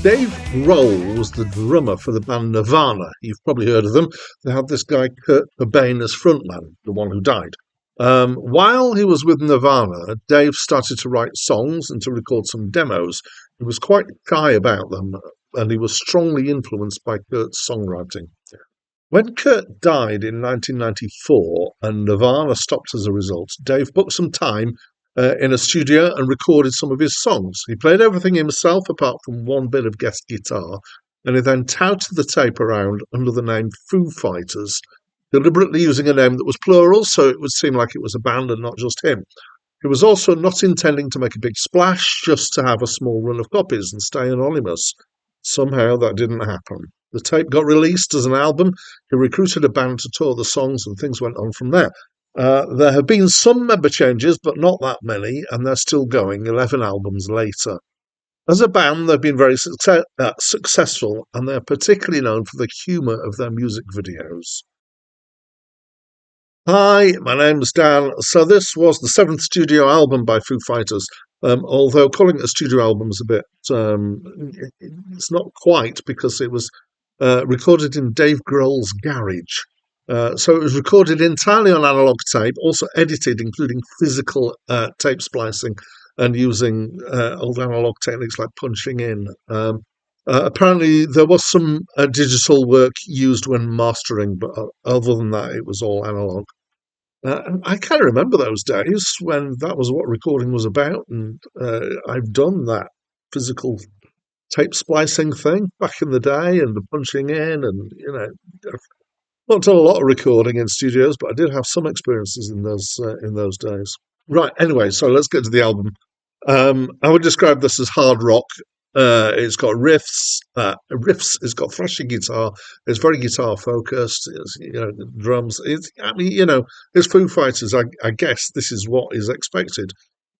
Dave Grohl was the drummer for the band Nirvana. You've probably heard of them. They had this guy, Kurt Cobain, as frontman, the one who died. While he was with Nirvana, Dave started to write songs and to record some demos. He was quite shy about them, and he was strongly influenced by Kurt's songwriting. When Kurt died in 1994 and Nirvana stopped as a result, Dave booked some time in a studio and recorded some of his songs. He played everything himself apart from one bit of guest guitar, and he then touted the tape around under the name Foo Fighters, deliberately using a name that was plural so it would seem like it was a band and not just him. He was also not intending to make a big splash, just to have a small run of copies and stay anonymous. Somehow that didn't happen. The tape got released as an album. He recruited a band to tour the songs, and things went on from there. There have been some member changes, but not that many, and they're still going 11 albums later. As a band, they've been very successful, and they're particularly known for the humour of their music videos. Hi, my name's Dan. So this was the seventh studio album by Foo Fighters. Although calling it a studio album is a bit, it's not quite, because it was recorded in Dave Grohl's garage. So it was recorded entirely on analog tape, also edited, including physical tape splicing and using old analog techniques like punching in. Apparently, there was some digital work used when mastering, but other than that, it was all analog. I kind of remember those days when that was what recording was about, and I've done that physical tape splicing thing back in the day, and the punching in, and I've not done a lot of recording in studios, but I did have some experiences in those days. Right. Anyway, so let's get to the album. I would describe this as hard rock. It's got riffs. It's got thrashing guitar. It's very guitar focused. It's, drums. It's Foo Fighters. I guess this is what is expected.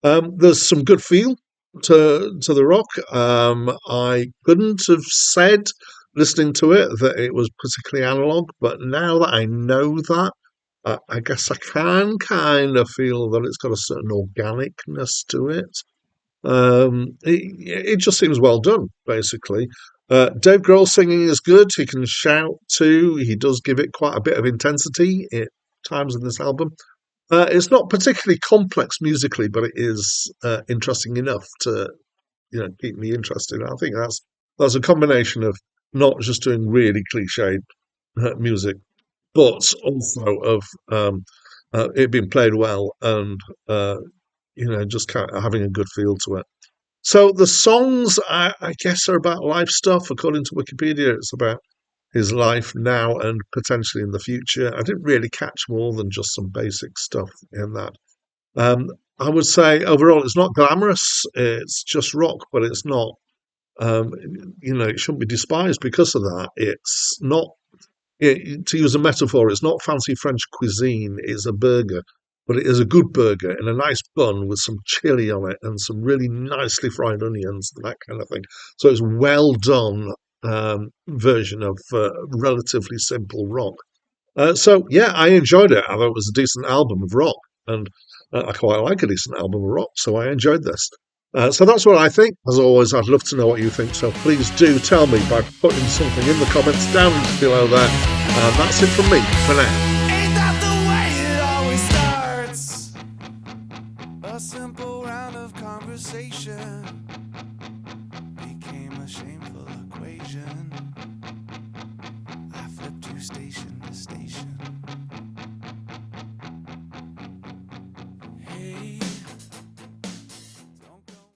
There's some good feel to the rock. I couldn't have said, listening to it, that it was particularly analog, but now that I know that, I guess I can kind of feel that it's got a certain organicness to it. It just seems well done, basically. Dave Grohl singing is good. He can shout too. He does give it quite a bit of intensity at times in this album. It's not particularly complex musically, but it is interesting enough to keep me interested. I think that's a combination of not just doing really cliched music, but also of it being played well and just kind of having a good feel to it. So the songs, I guess, are about life stuff. According to Wikipedia, it's about his life now and potentially in the future. I didn't really catch more than just some basic stuff in that. I would say overall it's not glamorous. It's just rock, but it's not. It shouldn't be despised because of that. It's not. To use a metaphor, it's not fancy French cuisine. It's a burger. But it is a good burger in a nice bun with some chili on it and some really nicely fried onions, that kind of thing. So it's well done version of relatively simple rock. So yeah, I enjoyed it. I thought it was a decent album of rock, and I quite like a decent album of rock. So I enjoyed this. So that's what I think. As always, I'd love to know what you think. So please do tell me by putting something in the comments down below there. That's it from me for now. A simple round of conversation became a shameful equation. I flipped 2 stations.